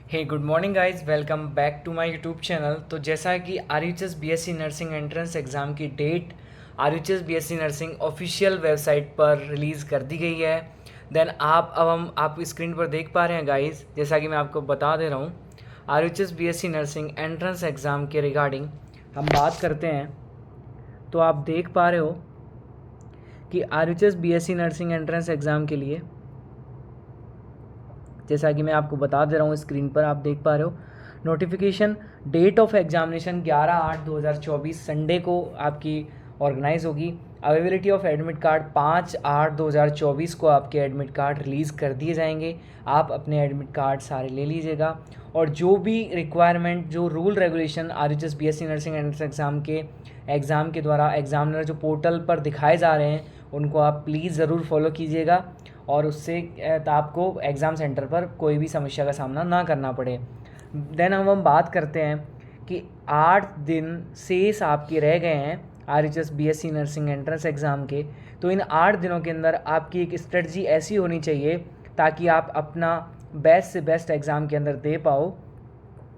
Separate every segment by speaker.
Speaker 1: Hey good morning guys, welcome back to my YouTube channel. तो जैसा कि RUHS BSc nursing entrance exam की date RUHS BSc nursing official website पर release कर दी गई है। देन आप स्क्रीन पर देख पा रहे हैं गाइस, जैसा कि मैं आपको बता दे रहा हूँ, RUHS BSc nursing entrance exam के रिगार्डिंग हम बात करते हैं। तो आप देख पा रहे हो कि RUHS BSc nursing entrance exam के लिए, जैसा कि मैं आपको बता दे रहा हूँ, स्क्रीन पर आप देख पा रहे हो notification. Date of examination 11/8/2024 Sunday को आपकी ऑर्गेनाइज होगी। अवेलेबिलिटी ऑफ एडमिट कार्ड 5/8/2024 को आपके एडमिट कार्ड रिलीज़ कर दिए जाएंगे। आप अपने एडमिट कार्ड सारे ले लीजिएगा और जो भी रिक्वायरमेंट, जो rule regulation RUHS BSc nursing entrance exam के द्वारा एग्जामिनर जो पोर्टल पर दिखाए जा रहे हैं, उनको आप प्लीज़ ज़रूर फॉलो कीजिएगा और उससे आपको एग्ज़ाम सेंटर पर कोई भी समस्या का सामना ना करना पड़े। देन हम बात करते हैं कि 8 दिन शेष आपके रह गए हैं RUHS BSc nursing entrance exam के। तो इन 8 दिनों के अंदर आपकी एक स्ट्रेटजी ऐसी होनी चाहिए ताकि आप अपना बेस्ट से बेस्ट एग्ज़ाम के अंदर दे पाओ।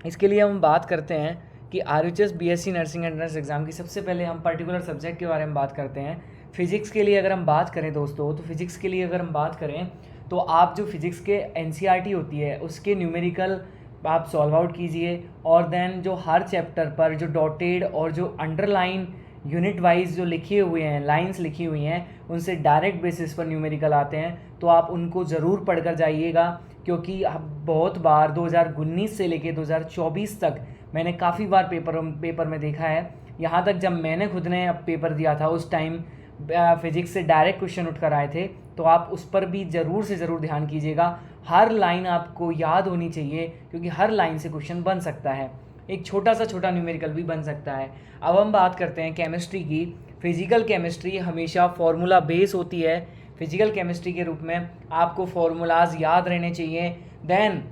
Speaker 1: इसके लिए हम बात करते हैं कि RUHS BSc nursing entrance exam की सबसे पहले हम पर्टिकुलर सब्जेक्ट के बारे में बात करते हैं। फ़िज़िक्स के लिए अगर हम बात करें दोस्तों, तो फ़िज़िक्स के लिए अगर हम बात करें तो आप जो फ़िज़िक्स के NCERT होती है उसके न्यूमेरिकल आप सॉल्व आउट कीजिए और देन जो हर चैप्टर पर जो डॉटेड और जो अंडरलाइन यूनिट वाइज जो लिखे हुए हैं, लाइंस लिखी हुई हैं, उनसे डायरेक्ट बेसिस पर न्यूमेरिकल आते हैं, तो आप उनको ज़रूर पढ़कर जाइएगा। क्योंकि बहुत बार 2019 से लेके 2024 तक मैंने काफ़ी बार पेपर में देखा है, यहाँ तक जब मैंने खुद ने पेपर दिया था उस टाइम फिज़िक्स से डायरेक्ट क्वेश्चन उठ कर आए थे। तो आप उस पर भी ज़रूर से ज़रूर ध्यान कीजिएगा। हर लाइन आपको याद होनी चाहिए क्योंकि हर लाइन से क्वेश्चन बन सकता है, एक छोटा न्यूमेरिकल भी बन सकता है। अब हम बात करते हैं केमिस्ट्री की। फिजिकल केमिस्ट्री हमेशा फार्मूला बेस होती है। फिजिकल केमिस्ट्री के रूप में आपको फार्मूलाज याद रहने चाहिए। देन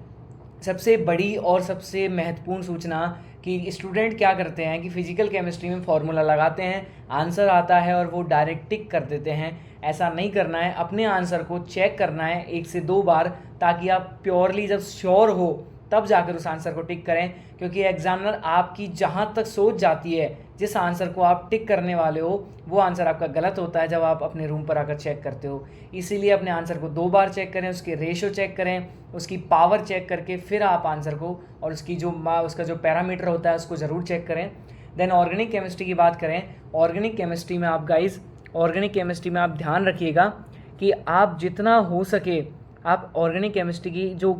Speaker 1: सबसे बड़ी और सबसे महत्वपूर्ण सूचना कि स्टूडेंट क्या करते हैं कि फिजिकल केमिस्ट्री में फार्मूला लगाते हैं, आंसर आता है और वो डायरेक्ट टिक कर देते हैं। ऐसा नहीं करना है, अपने आंसर को चेक करना है 1 से 2 बार, ताकि आप प्योरली जब श्योर हो तब जाकर उस आंसर को टिक करें। क्योंकि एग्जामिनर आपकी जहाँ तक सोच जाती है, जिस आंसर को आप टिक करने वाले हो, वो आंसर आपका गलत होता है जब आप अपने रूम पर आकर चेक करते हो। इसीलिए अपने आंसर को 2 बार चेक करें, उसके रेशो चेक करें, उसकी पावर चेक करके फिर आप आंसर को और उसका जो पैरामीटर होता है उसको ज़रूर चेक करें। देन ऑर्गेनिक केमिस्ट्री की बात करें। ऑर्गेनिक केमिस्ट्री में आप ध्यान रखिएगा कि आप जितना हो सके आप ऑर्गेनिक केमिस्ट्री की जो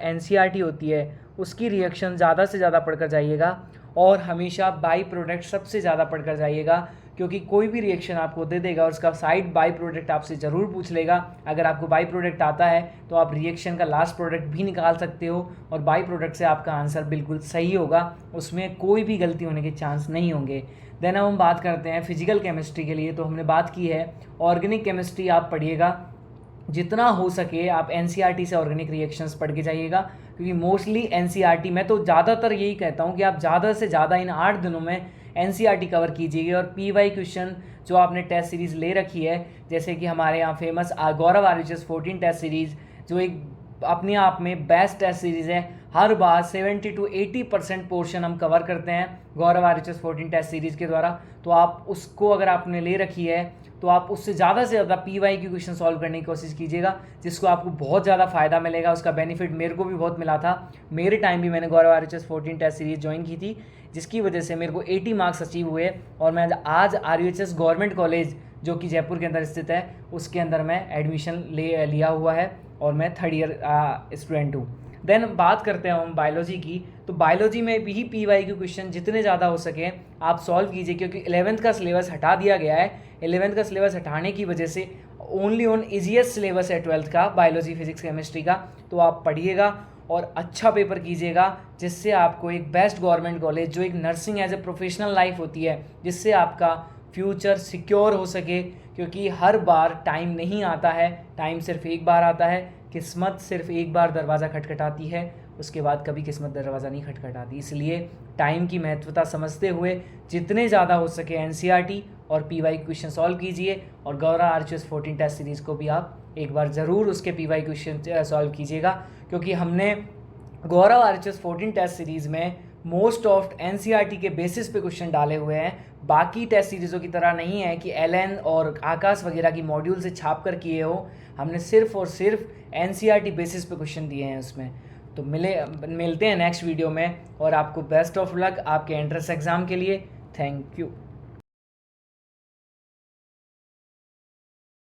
Speaker 1: NCERT होती है उसकी रिएक्शन ज़्यादा से ज़्यादा पढ़कर जाइएगा और हमेशा बाई प्रोडक्ट सबसे ज़्यादा पढ़कर जाइएगा। क्योंकि कोई भी रिएक्शन आपको दे देगा और उसका साइड बाई प्रोडक्ट आपसे ज़रूर पूछ लेगा। अगर आपको बाई प्रोडक्ट आता है तो आप रिएक्शन का लास्ट प्रोडक्ट भी निकाल सकते हो और बाई प्रोडक्ट से आपका आंसर बिल्कुल सही होगा, उसमें कोई भी गलती होने के चांस नहीं होंगे। देन अब हम बात करते हैं फिजिकल केमिस्ट्री के लिए। तो हमने बात की है ऑर्गेनिक केमिस्ट्री, आप पढ़िएगा जितना हो सके आप NCERT से ऑर्गेनिक रिएक्शंस पढ़ के जाइएगा। क्योंकि मोस्टली NCERT में, तो ज़्यादातर यही कहता हूँ कि आप ज़्यादा से ज़्यादा इन 8 दिनों में NCERT कवर कीजिए और PY क्वेश्चन जो आपने टेस्ट सीरीज़ ले रखी है, जैसे कि हमारे यहाँ फेमस गौरव RUHS 14 टेस्ट सीरीज़, जो एक अपने आप में बेस्ट टेस्ट सीरीज़ है। हर बार 70 to 80% पोर्शन हम कवर करते हैं गौरव RUHS 14 टेस्ट सीरीज़ के द्वारा। तो आप उसको अगर आपने ले रखी है तो आप उससे ज़्यादा से ज़्यादा PY की क्वेश्चन सॉल्व करने की कोशिश कीजिएगा, जिसको आपको बहुत ज़्यादा फ़ायदा मिलेगा। उसका बेनिफिट मेरे को भी बहुत मिला था। मेरे टाइम भी मैंने गौरव RUHS 14 टेस्ट सीरीज़ ज्वाइन की थी, जिसकी वजह से मेरे को 80 मार्क्स अचीव हुए और मैं आज RUHS गवर्नमेंट कॉलेज जो कि जयपुर के अंदर स्थित है उसके अंदर मैं एडमिशन लिया हुआ है और मैं 3rd ईयर स्टूडेंट हूँ। देन बात करते हैं हम बायोलॉजी की। तो बायोलॉजी में भी PY के क्वेश्चन जितने ज़्यादा हो सके आप सॉल्व कीजिए, क्योंकि 11th का सिलेबस हटा दिया गया है। 11th का सिलेबस हटाने की वजह से ओनली ऑन ईजीएस्ट सिलेबस है 12th का बायोलॉजी फिजिक्स केमिस्ट्री का। तो आप पढ़िएगा और अच्छा पेपर कीजिएगा, जिससे आपको एक बेस्ट गवर्नमेंट कॉलेज, जो एक nursing as a professional life होती है, जिससे आपका फ्यूचर सिक्योर हो सके। क्योंकि हर बार टाइम नहीं आता है, टाइम सिर्फ एक बार आता है। किस्मत सिर्फ एक बार दरवाज़ा खटखटाती है, उसके बाद कभी किस्मत दरवाज़ा नहीं खटखटाती। इसलिए टाइम की महत्वता समझते हुए जितने ज़्यादा हो सके NCERT और PY क्वेश्चन सॉल्व कीजिए और गौरव RUHS 14 टेस्ट सीरीज़ को भी आप एक बार ज़रूर उसके PY क्वेश्चन सॉल्व कीजिएगा। क्योंकि हमने गौरव आरएचएस 14 टेस्ट सीरीज़ में मोस्ट ऑफ एनसीईआरटी के बेसिस पे क्वेश्चन डाले हुए हैं। बाकी टेस्ट सीरीज़ों की तरह नहीं है कि एलएन और आकाश वगैरह की मॉड्यूल से छाप कर किए हो। हमने सिर्फ और सिर्फ एनसीईआरटी बेसिस पे क्वेश्चन दिए हैं उसमें। तो मिलते हैं नेक्स्ट वीडियो में, और आपको बेस्ट ऑफ लक आपके एंट्रेंस एग्ज़ाम के लिए। Thank you.